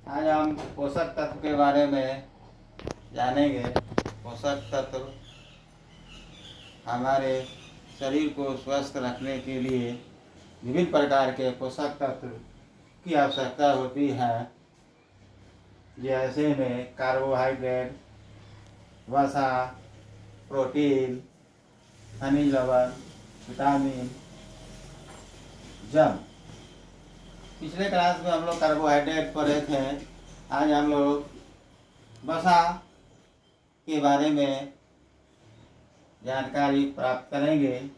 आज हम पोषक तत्व के बारे में जानेंगे। पोषक तत्व हमारे शरीर को स्वस्थ रखने के लिए विभिन्न प्रकार के पोषक तत्व की आवश्यकता होती है, जैसे में कार्बोहाइड्रेट, वसा, प्रोटीन, खनिज लवण, विटामिन, जल। पिछले क्लास में हम लोग कार्बोहाइड्रेट पढ़े थे। आज हम लोग वसा के बारे में जानकारी प्राप्त करेंगे।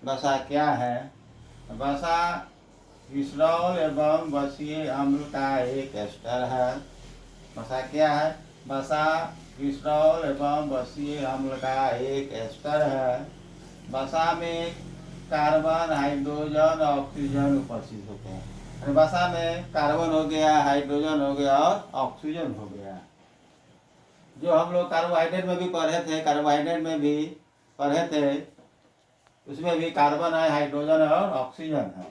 वसा क्या है? वसा विसरॉल एवं वसीय अम्ल का एक एस्टर है। वसा क्या है? वसा विसरॉल एवं वसीय अम्ल का एक एस्टर है। वसा में कार्बन, हाइड्रोजन, ऑक्सीजन उपस्थित होते हैं। वसा में कार्बन हो गया, हाइड्रोजन हो गया और ऑक्सीजन हो गया। जो हम लोग कार्बोहाइड्रेट में भी पढ़े थे, कार्बोहाइड्रेट में भी पढ़े थे, उसमें भी कार्बन है, हाइड्रोजन है और ऑक्सीजन है।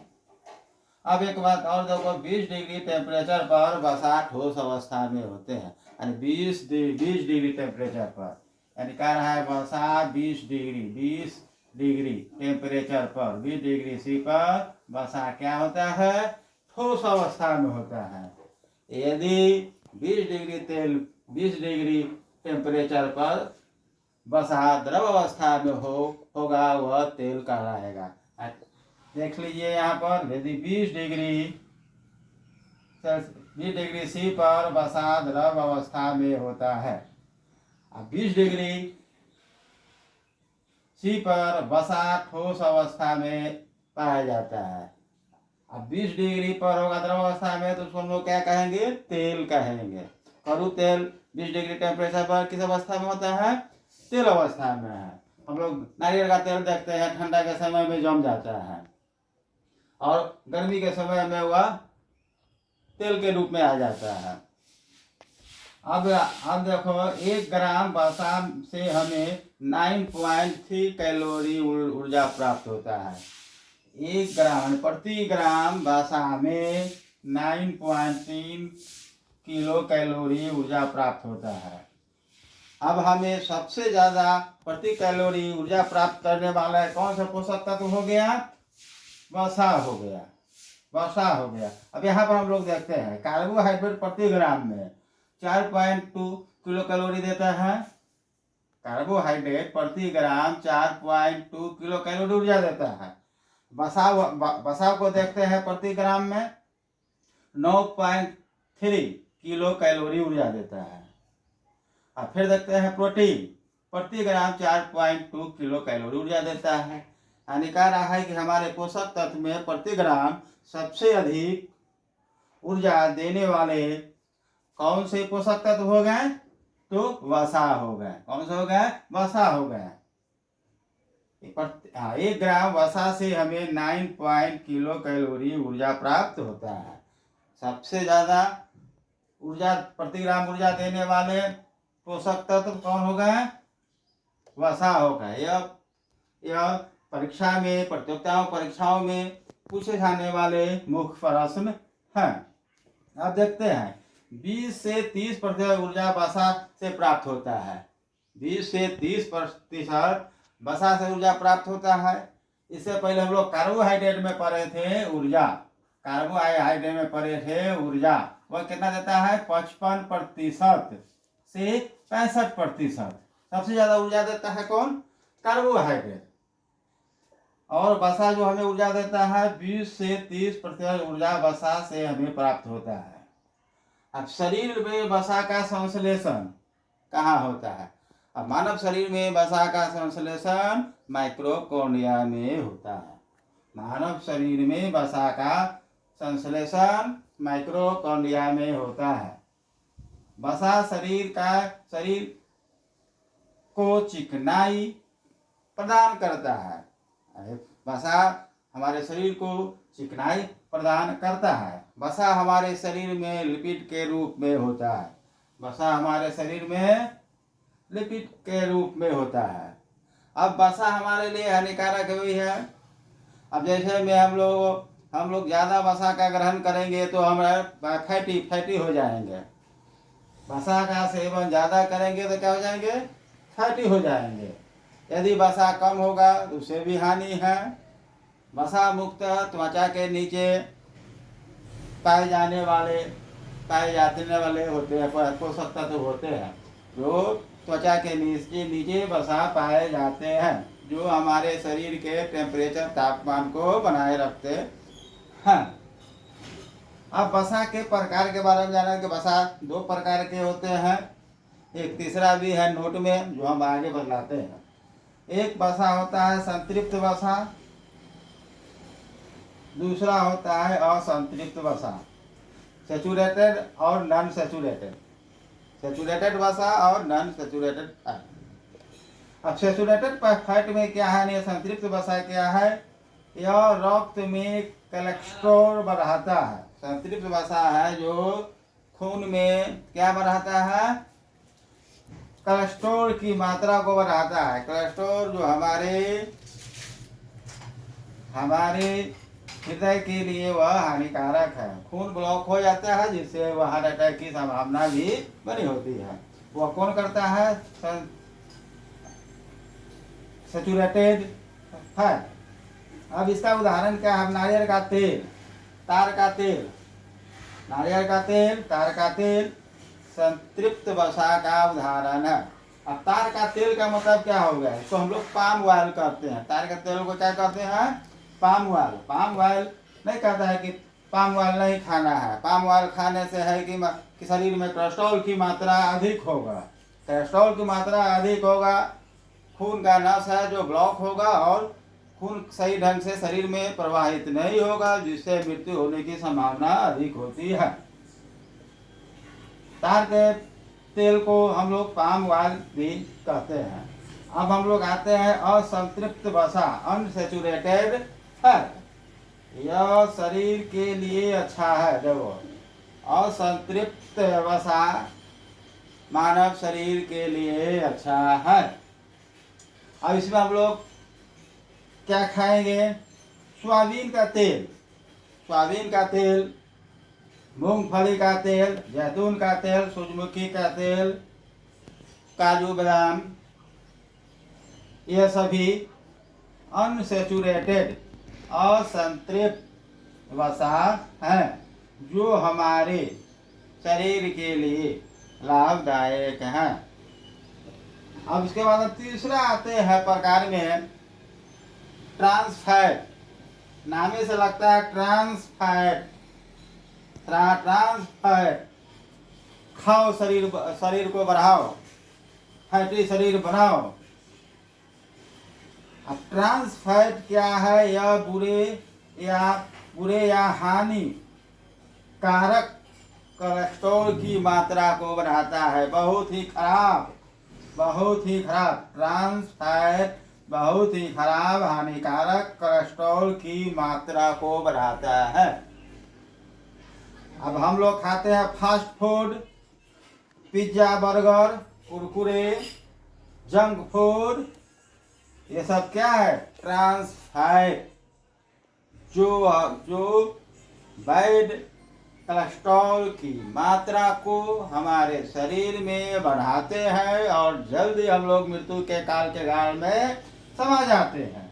अब एक बात और देखो, 20 डिग्री टेम्परेचर पर वसा ठोस अवस्था में होते हैं। यानी 20 डिग्री टेम्परेचर पर, यानी कह रहा है वसा 20 डिग्री टेम्परेचर पर, 20 डिग्री सी पर वसा क्या होता है? ठोस अवस्था में होता है। यदि 20 डिग्री टेम्परेचर पर वसा द्रव अवस्था में होगा, वह तेल कहलाएगा। देख लीजिए यहाँ पर, यदि 20 डिग्री सी पर वसा द्रव अवस्था में होता है, अब 20 डिग्री सी पर वसा ठोस अवस्था में पाया जाता है। अब 20 डिग्री पर होगा द्रव अवस्था में, तो उसको हम लोग क्या कहेंगे? तेल कहेंगे। कड़ू तेल 20 डिग्री टेम्परेचर पर किस अवस्था में होता है? तेल अवस्था में है। हम लोग नारियल का तेल देखते हैं, ठंडा के समय में जम जाता है और गर्मी के समय में वह तेल के रूप में आ जाता है। अब देखो, 1 ग्राम वसा से हमें 9.3 कैलोरी ऊर्जा प्राप्त होता है। 1 ग्राम प्रति ग्राम वसा में 9.3 किलो कैलोरी ऊर्जा प्राप्त होता है। अब हमें सबसे ज़्यादा प्रति कैलोरी ऊर्जा प्राप्त करने वाला कौन सा पोषक तत्व हो गया? वसा हो गया। वसा हो गया। अब यहाँ पर हम लोग देखते हैं, कार्बोहाइड्रेट प्रति ग्राम में 4.2 किलो कैलोरी देता है। कार्बोहाइड्रेट प्रति ग्राम 4.2 किलो कैलोरी ऊर्जा देता है। वसा को देखते हैं, प्रति ग्राम में 9.3 किलो कैलोरी ऊर्जा देता है। और फिर देखते हैं प्रोटीन, प्रति ग्राम 4.2 किलो कैलोरी ऊर्जा देता है। यानी कह रहा है कि हमारे पोषक तत्व में प्रति ग्राम सबसे अधिक ऊर्जा देने वाले कौन से पोषक तत्व हो गए? तो वसा हो गए। कौन से हो गए? वसा हो गए। 1 ग्राम वसा से हमें 9 किलो कैलोरी ऊर्जा प्राप्त होता है। सबसे ज्यादा ऊर्जा, प्रति ग्राम ऊर्जा देने वाले पोषक तत्व कौन हो गए? वसा हो गए। यह परीक्षा में, प्रतियोगिताओं परीक्षाओं में पूछे जाने वाले मुख्य प्रश्न हैं। अब देखते हैं, 20 से 30% ऊर्जा वसा से प्राप्त होता है। 20 से 30% वसा से ऊर्जा प्राप्त होता है। इससे पहले हम लोग कार्बोहाइड्रेट में पढ़े थे ऊर्जा। कार्बोहाइड्रेट में पढ़े थे ऊर्जा, वह कितना देता है? 55% से 65%। सबसे ज्यादा ऊर्जा देता है कौन? कार्बोहाइड्रेट। और वसा जो हमें ऊर्जा देता है, 20 से 30% ऊर्जा वसा से हमें प्राप्त होता है। अब शरीर में वसा का संश्लेषण कहाँ होता है? अब मानव शरीर में वसा का संश्लेषण माइटोकॉन्ड्रिया में होता है। मानव शरीर में वसा का संश्लेषण माइटोकॉन्ड्रिया में होता है। वसा शरीर को चिकनाई प्रदान करता है। वसा हमारे शरीर को चिकनाई प्रदान करता है। वसा हमारे शरीर में लिपिड के रूप में होता है। वसा हमारे शरीर में लिपिड के रूप में होता है। अब वसा हमारे लिए हानिकारक भी है। अब जैसे में हम लोग हम लोग ज़्यादा वसा का ग्रहण करेंगे तो हम फैटी हो जाएंगे। वसा का सेवन ज़्यादा करेंगे तो क्या हो जाएंगे? फैटी हो जाएंगे। यदि वसा कम होगा तो उससे भी हानि है। वसा मुक्त त्वचा के नीचे पाए जाने वाले होते हैं, पोषक तत्व होते हैं जो त्वचा के नीचे वसा पाए जाते हैं, जो हमारे शरीर के टेम्परेचर तापमान को बनाए रखते हैं। अब वसा के प्रकार के बारे में जाना कि वसा 2 प्रकार के होते हैं। एक तीसरा भी है नोट में जो हम आगे बतलाते हैं। एक वसा होता है संतृप्त वसा, दूसरा होता है असंतृप्त वसा, सेचुरेटेड और नॉन सेचुरेटेड। सेचुरेटेड वसा और नॉन सेचुरेटेड फैट। अब सेचुरेटेड फैट में क्या है, नहीं संतृप्त वसा क्या है, यह रक्त में कोलेस्ट्रॉल बढ़ाता है। संतृप्त वसा है जो खून में क्या बढ़ाता है, कोलेस्ट्रॉल की मात्रा को बढ़ाता है। कोलेस्ट्रॉल जो हमारे हृदय के लिए वह हानिकारक है। खून ब्लॉक हो जाता है जिससे वह हार्ट अटैक की संभावना भी बनी होती है। वह कौन करता है, सेचुरेटेड फैट। अब इसका उदाहरण क्या है, नारियल का तेल, तार का तेल, नारियल का तेल, तार का तेल संतृप्त वसा का उदाहरण है। अब तार का तेल का मतलब क्या हो गया, इसको हम लोग पाम ऑयल कहते हैं। तार के तेल को क्या कहते हैं, पाम ऑयल। पाम ऑयल नहीं कहता है कि पाम ऑयल नहीं खाना है। पाम ऑयल खाने से है कि शरीर में कोलेस्ट्रॉल की मात्रा अधिक होगा। कोलेस्ट्रॉल की मात्रा अधिक होगा, खून का नस है जो ब्लॉक होगा और खून सही ढंग से शरीर में प्रवाहित नहीं होगा, जिससे मृत्यु होने की संभावना अधिक होती है। तार के तेल को हम लोग पाम ऑयल भी कहते हैं। अब हम लोग आते हैं असंतृप्त वसा, अनसेचुरेटेड फैट। यह शरीर के लिए अच्छा है। देखो, असंतृप्त वसा मानव शरीर के लिए अच्छा है। अब इसमें हम लोग क्या खाएंगे, सोयाबीन का तेल, सोयाबीन का तेल, मूंगफली का तेल, जैतून का तेल, सूरजमुखी का तेल, काजू बादाम, यह सभी अनसेचुरेटेड असंतृप्त वसा हैं जो हमारे शरीर के लिए लाभदायक हैं। अब इसके बाद तीसरा आते हैं प्रकार में ट्रांस फैट। नामे से लगता है ट्रांस फैट। ट्रांस फैट, खाओ शरीर को बढ़ाओ, फैटी शरीर बनाओ। अब ट्रांस फैट क्या है, यह बुरे या हानि कारक कोलेस्ट्रॉल की मात्रा को बढ़ाता है। बहुत ही खराब ट्रांस फैट बहुत ही खराब हानिकारक कोलेस्ट्रॉल की मात्रा को बढ़ाता है। अब हम लोग खाते हैं fast food, pizza, burger, Kurkure, junk food, ये सब क्या है, ट्रांस फैट, जो बैड कोलेस्ट्रॉल की मात्रा को हमारे शरीर में बढ़ाते हैं और जल्दी हम लोग मृत्यु के गाल में समा जाते हैं।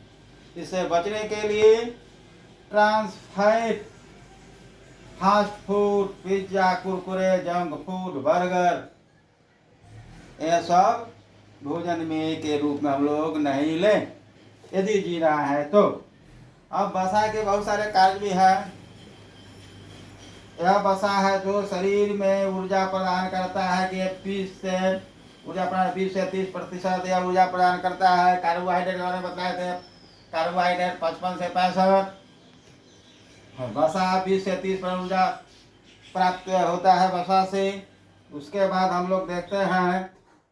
इससे बचने के लिए trans fat fast food, pizza, Kurkure, junk food, burger, ये सब भोजन में के रूप में हम लोग नहीं लें यदि जी रहा है तो। अब वसा के बहुत सारे कार्य भी है। यह वसा है जो शरीर में ऊर्जा प्रदान करता है कि 20 से 30% या ऊर्जा प्रदान करता है। कार्बोहाइड्रेट के बारे में बताए थे, कार्बोहाइड्रेट 55 से 65, वसा 20 से 30% ऊर्जा प्राप्त होता है वसा से। उसके बाद हम लोग देखते हैं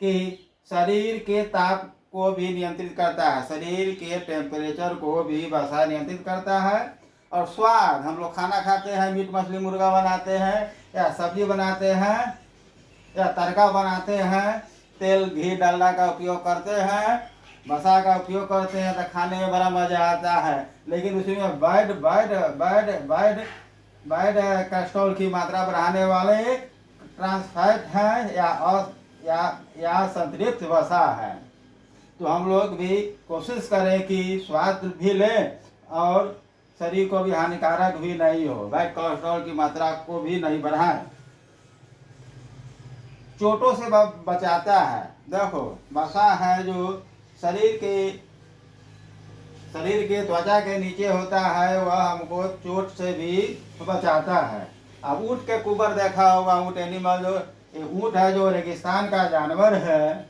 कि शरीर के ताप को भी नियंत्रित करता है, शरीर के टेम्परेचर को भी वसा नियंत्रित करता है। और स्वाद, हम लोग खाना खाते हैं, मीट मछली मुर्गा बनाते हैं या सब्जी बनाते हैं या तड़का बनाते हैं, तेल घी डालडा का उपयोग करते हैं, वसा का उपयोग करते हैं तो खाने में बड़ा मजा आता है, लेकिन उसमें bad bad bad bad bad cholesterol की मात्रा बढ़ाने वाले ट्रांसफैट है या संतृप्त वसा है। तो हम लोग भी कोशिश करें कि स्वाद भी लें और शरीर को भी हानिकारक भी नहीं हो, बैड कोलेस्ट्रॉल की मात्रा को भी नहीं बढ़ाएं। चोटों से बचाता है। देखो, वसा है जो शरीर के त्वचा के नीचे होता है, वह हमको चोट से भी बचाता है। अब ऊँट के कुबर देखा होगा, ऊँट एनिमल ऊँट है जो रेगिस्तान का जानवर है,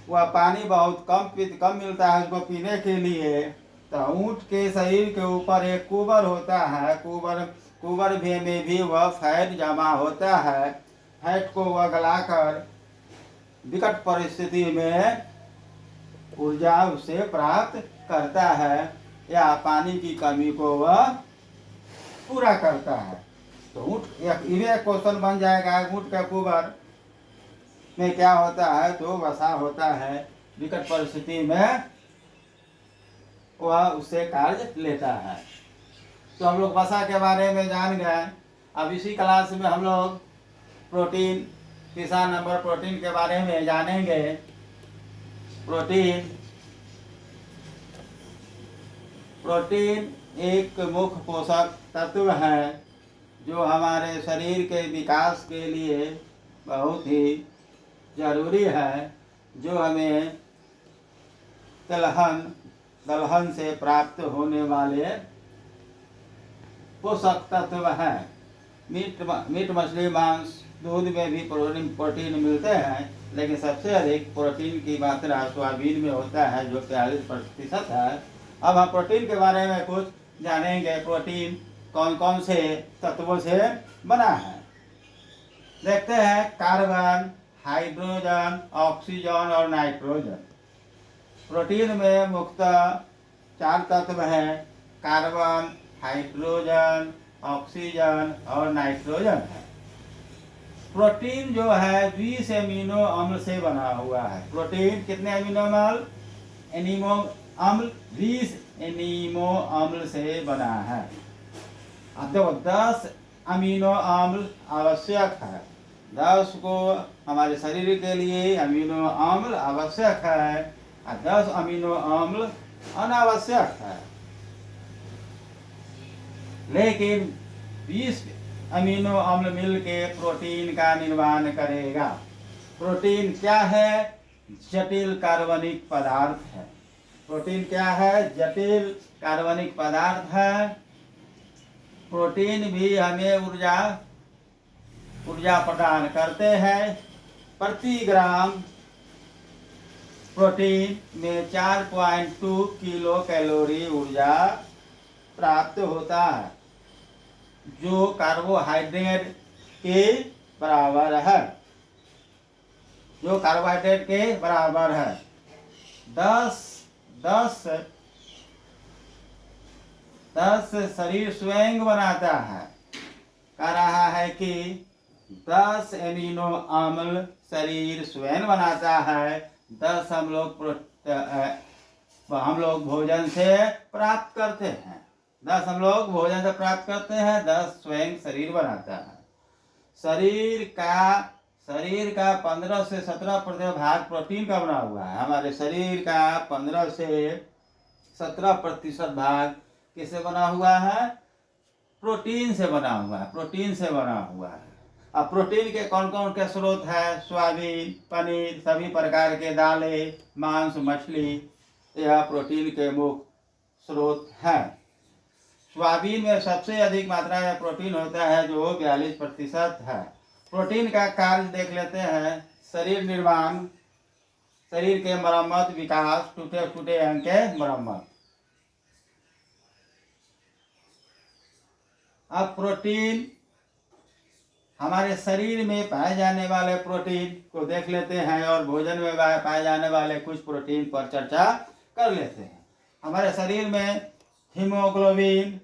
वह पानी बहुत कम मिलता है उसको पीने के लिए। तो ऊँट के शरीर के ऊपर एक कुबर होता है, कुबर में भी वह फैट जमा होता है। फैट को वह गलाकर विकट परिस्थिति में ऊर्जा उसे प्राप्त करता है या पानी की कमी को वह पूरा करता है। तो ऊँट एक क्वेश्चन बन जाएगा, ऊँट का कुबर में क्या होता है? तो वसा होता है, विकट परिस्थिति में वह उससे कार्य लेता है। तो हम लोग वसा के बारे में जान गए। अब इसी क्लास में हम लोग प्रोटीन, तीसरा नंबर प्रोटीन के बारे में जानेंगे। प्रोटीन एक मुख्य पोषक तत्व है जो हमारे शरीर के विकास के लिए बहुत ही जरूरी है, जो हमें दलहन से प्राप्त होने वाले पोषक तत्व है। मीट मछली मांस दूध में भी प्रोटीन मिलते हैं, लेकिन सबसे अधिक प्रोटीन की मात्रा सोयाबीन में होता है जो 43% है। अब हम प्रोटीन के बारे में कुछ जानेंगे। प्रोटीन कौन कौन से तत्वों से बना है देखते हैं। कार्बन, हाइड्रोजन, ऑक्सीजन और नाइट्रोजन। प्रोटीन में मुख्यतः 4 तत्व हैं, कार्बन, हाइड्रोजन, ऑक्सीजन और नाइट्रोजन है। प्रोटीन जो है 20 एमिनो अम्ल से बना हुआ है। प्रोटीन कितने एमिनो अम्ल 20 एमिनो अम्ल से बना है। अब देखो 10 अमीनो अम्ल आवश्यक है। 10 को हमारे शरीर के लिए अमीनो अम्ल आवश्यक है और 10 अमीनो अम्ल अनावश्यक है। लेकिन 20 अमीनो अम्ल मिलके प्रोटीन का निर्माण करेगा। प्रोटीन क्या है? जटिल कार्बनिक पदार्थ है। प्रोटीन क्या है? जटिल कार्बनिक पदार्थ है। प्रोटीन भी हमें ऊर्जा प्रदान करते हैं। प्रति ग्राम प्रोटीन में 4.2 किलो कैलोरी ऊर्जा प्राप्त होता है, जो कार्बोहाइड्रेट के बराबर है। 10 शरीर स्वयं बनाता है। कह रहा है कि 10 एमिनो अम्ल शरीर स्वयं बनाता है। 10 हम लोग भोजन से प्राप्त करते हैं। 10 हम लोग भोजन से प्राप्त करते हैं, 10 स्वयं शरीर बनाता है। शरीर का 15 से 17% भाग प्रोटीन का बना हुआ है। हमारे शरीर का 15 से 17% भाग किससे बना हुआ है? प्रोटीन से बना हुआ है। अब प्रोटीन के कौन कौन के स्रोत है? सोयाबीन, पनीर, सभी प्रकार के दालें, मांस, मछली, यह प्रोटीन के मुख्य स्रोत हैं। सोयाबीन में सबसे अधिक मात्रा में प्रोटीन होता है जो 42% है। प्रोटीन का कार्य देख लेते हैं। शरीर निर्माण, शरीर के मरम्मत, विकास, टूटे अंग के मरम्मत। अब प्रोटीन, हमारे शरीर में पाए जाने वाले प्रोटीन को देख लेते हैं और भोजन में पाए जाने वाले कुछ प्रोटीन पर चर्चा कर लेते हैं। हमारे शरीर में हीमोग्लोबिन,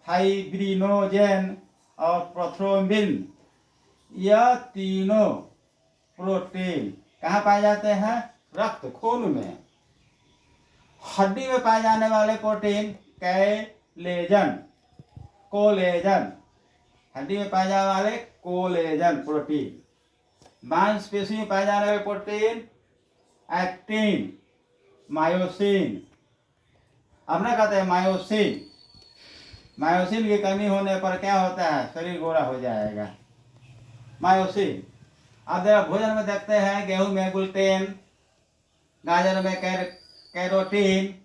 फाइब्रिनोजेन और प्रोथ्रोम्बिन, यह तीनों प्रोटीन कहाँ पाए जाते हैं? रक्त खून में। हड्डी में पाए जाने वाले प्रोटीन कैलेजन, कोलेजन, हड्डी में पाए जाने वाले कोलेजन प्रोटीन। मांसपेशी में पाए जाने वाले प्रोटीन एक्टिन, मायोसिन। अब ना कहते हैं मायोसिन, मायोसिन की कमी होने पर क्या होता है? शरीर गोरा हो जाएगा। मायोसिन। अब जरा भोजन में देखते हैं, गेहूं में ग्लूटेन, गाजर में कैरोटीन,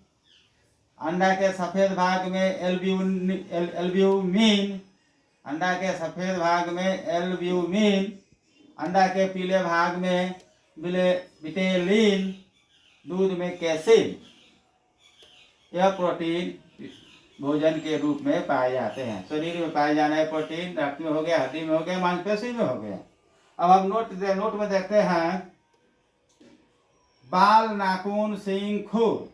अंडा के सफेद भाग में एल्ब्यूमिन, अंडा के सफेद भाग में एल्ब्यूमिन, अंडा के पीले भाग में विटेलिन, दूध में कैसीन। यह प्रोटीन भोजन के रूप में पाए जाते हैं। शरीर में पाए जाने वाले प्रोटीन रक्त में हो गया, हड्डी में हो गया, मांसपेशी में हो गया। अब हम नोट में देखते हैं, बाल, नाखून, सींग, खुर।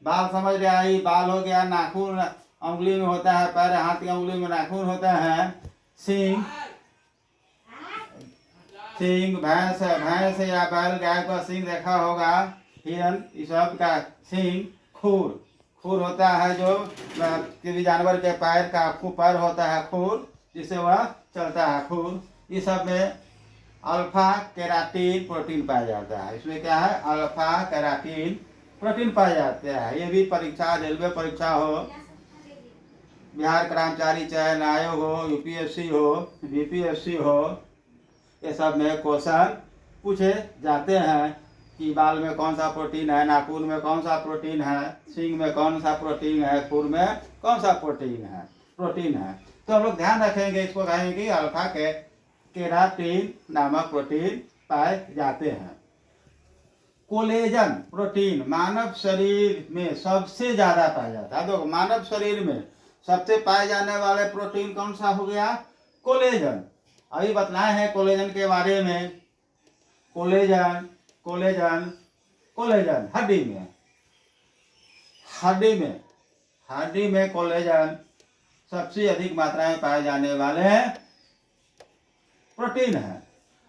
बाल समझ रहे आई, बाल हो गया, नाखून उंगली में होता है, पैर हाथ की उंगली में नाखून होता है। सींग, सींग भैंस या बैल गाय का सींग देखा होगा, हिरन, इस सब का सींग। खुर, खुर होता है जो किसी जानवर के पैर का पैर होता है खुर, जिससे वह चलता है खुर। इस सब में अल्फा केराटिन प्रोटीन पाया जाता है। इसमें क्या है? अल्फा केराटिन प्रोटीन पाया जाता है। ये भी परीक्षा, रेलवे परीक्षा हो, बिहार कर्मचारी चयन आयोग हो, यूपीएससी हो, बीपीएससी हो, ये सब में क्वेश्चन पूछे जाते हैं कि बाल में कौन सा प्रोटीन है, नाखून में कौन सा प्रोटीन है, सींग में कौन सा प्रोटीन है, खुर में कौन सा प्रोटीन है। तो हम लोग ध्यान रखेंगे, इसको कहेंगे कि अल्फा केराटिन नामक प्रोटीन पाए जाते हैं। कोलेजन प्रोटीन मानव शरीर में सबसे ज्यादा पाया जाता है। देखो, मानव शरीर में सबसे पाए जाने वाले प्रोटीन कौन सा हो गया? कोलेजन। अभी बतलाए हैं कोलेजन के बारे में। कोलेजन कोलेजन कोलेजन हड्डी में कोलेजन सबसे अधिक मात्रा में पाए जाने वाले प्रोटीन है।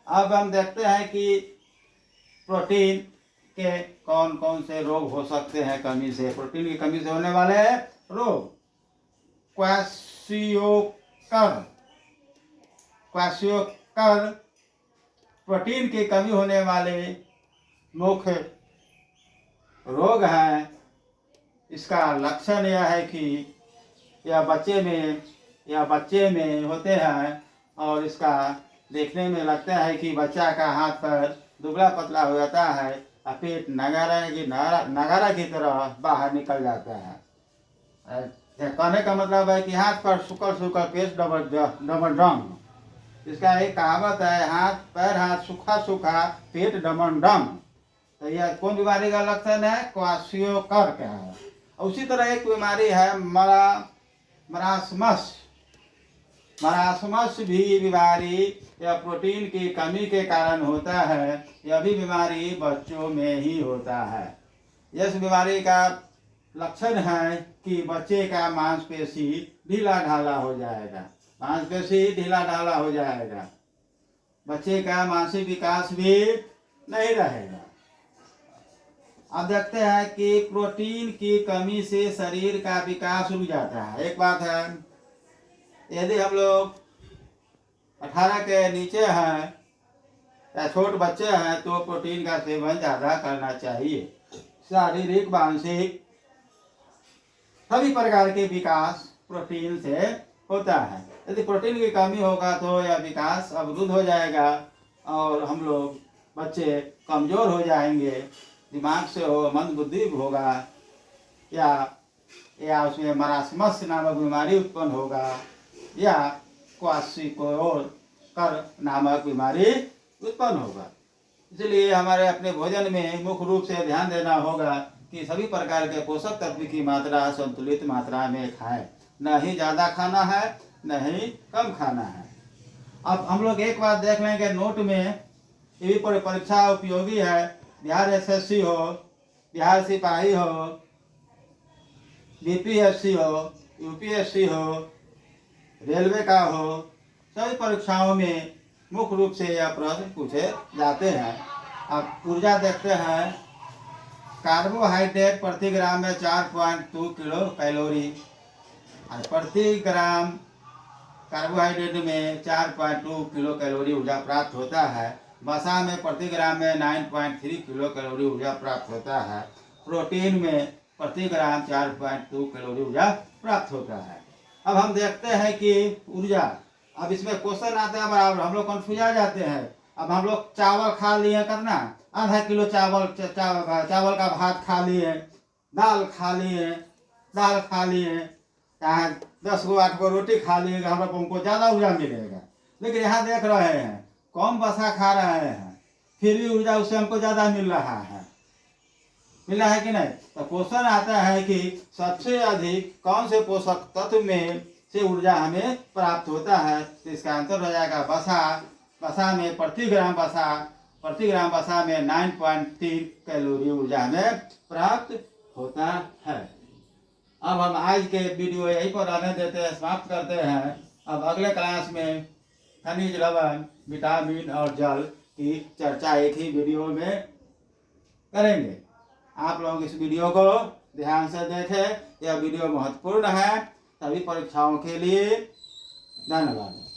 अब हम देखते हैं कि प्रोटीन के कौन कौन से रोग हो सकते हैं कमी से। प्रोटीन की कमी से होने वाले रोग, क्वाशियोकर प्रोटीन की कमी होने वाले मुख्य रोग है। इसका लक्षण यह है कि यह बच्चे में होते हैं और इसका देखने में लगता है कि बच्चा का हाथ पैर दुबला पतला हो जाता है और पेट नगारा की तरह बाहर निकल जाता है। कहने का मतलब है कि हाथ पर सूखा पेट डबल डम। इसका एक कहावत है, हाथ सूखा पेट डमन डम। तो यह कौन बीमारी का लक्षण है? क्वाशियोकर का है। उसी तरह एक बीमारी है मरासमस भी बीमारी या प्रोटीन की कमी के कारण होता है। यह भी बीमारी बच्चों में ही होता है। इस बीमारी का लक्षण है कि बच्चे का मांसपेशी ढीला ढाला हो जाएगा, बच्चे का मानसिक विकास भी नहीं रहेगा। अब देखते हैं कि प्रोटीन की कमी से शरीर का विकास रुक जाता है। एक बात है, यदि हम लोग 18 के नीचे हैं या छोटे बच्चे हैं तो प्रोटीन का सेवन ज़्यादा करना चाहिए। शारीरिक, मानसिक सभी प्रकार के विकास प्रोटीन से होता है। यदि प्रोटीन की कमी होगा तो यह विकास अवरुद्ध हो जाएगा और हम लोग बच्चे कमज़ोर हो जाएंगे, दिमाग से हो मंद बुद्धि होगा या उसमें मरासमस नामक बीमारी उत्पन्न होगा या क्वाशियोकर नामक बीमारी उत्पन्न होगा। इसलिए हमारे अपने भोजन में मुख्य रूप से ध्यान देना होगा कि सभी प्रकार के पोषक तत्व की मात्रा संतुलित मात्रा में खाएं। न ही ज़्यादा खाना है न ही कम खाना है। अब हम लोग एक बात देख लेंगे नोट में, ये भी परीक्षा उपयोगी है। बिहार एसएससी हो, बिहार सिपाही हो, बीपीएससी हो, यूपीएससी हो, रेलवे का हो, सभी परीक्षाओं में मुख्य रूप से यह प्रश्न पूछे जाते हैं। अब ऊर्जा देखते हैं। कार्बोहाइड्रेट प्रति ग्राम में 4.2 किलो कैलोरी, और प्रति ग्राम कार्बोहाइड्रेट में 4.2 किलो कैलोरी ऊर्जा प्राप्त होता है। वसा में प्रति ग्राम में 9.3 किलो कैलोरी ऊर्जा प्राप्त होता है। प्रोटीन में प्रति ग्राम 4.2 कैलोरी ऊर्जा प्राप्त होता है। अब हम देखते हैं कि ऊर्जा, अब इसमें क्वेश्चन आता है बराबर, हम लोग कंफ्यूज आ जाते हैं। अब हम लोग चावल खा लिए कितना, आधा किलो चावल चावल का भात खा लिए, दाल खा लिए, चाहे 10 गो 8 गो रोटी खा लिए, हम लोग हमको ज़्यादा ऊर्जा मिलेगा। लेकिन यहाँ देख रहे हैं कम वसा खा रहे हैं, फिर भी ऊर्जा उससे हमको ज़्यादा मिल रहा है कि नहीं। तो क्वेश्चन आता है कि सबसे अधिक कौन से पोषक तत्व में से ऊर्जा हमें प्राप्त होता है। तो इसका आंसर हो जाएगा वसा। वसा में प्रति ग्राम वसा में 9.3 कैलोरी ऊर्जा हमें प्राप्त होता है। अब हम आज के वीडियो यहीं पर रहने देते हैं, समाप्त करते हैं। अब अगले क्लास में खनिज लवण, विटामिन और जल की चर्चा एक ही वीडियो में करेंगे। आप लोग इस वीडियो को ध्यान से देखें, यह वीडियो महत्वपूर्ण है सभी परीक्षाओं के लिए। धन्यवाद।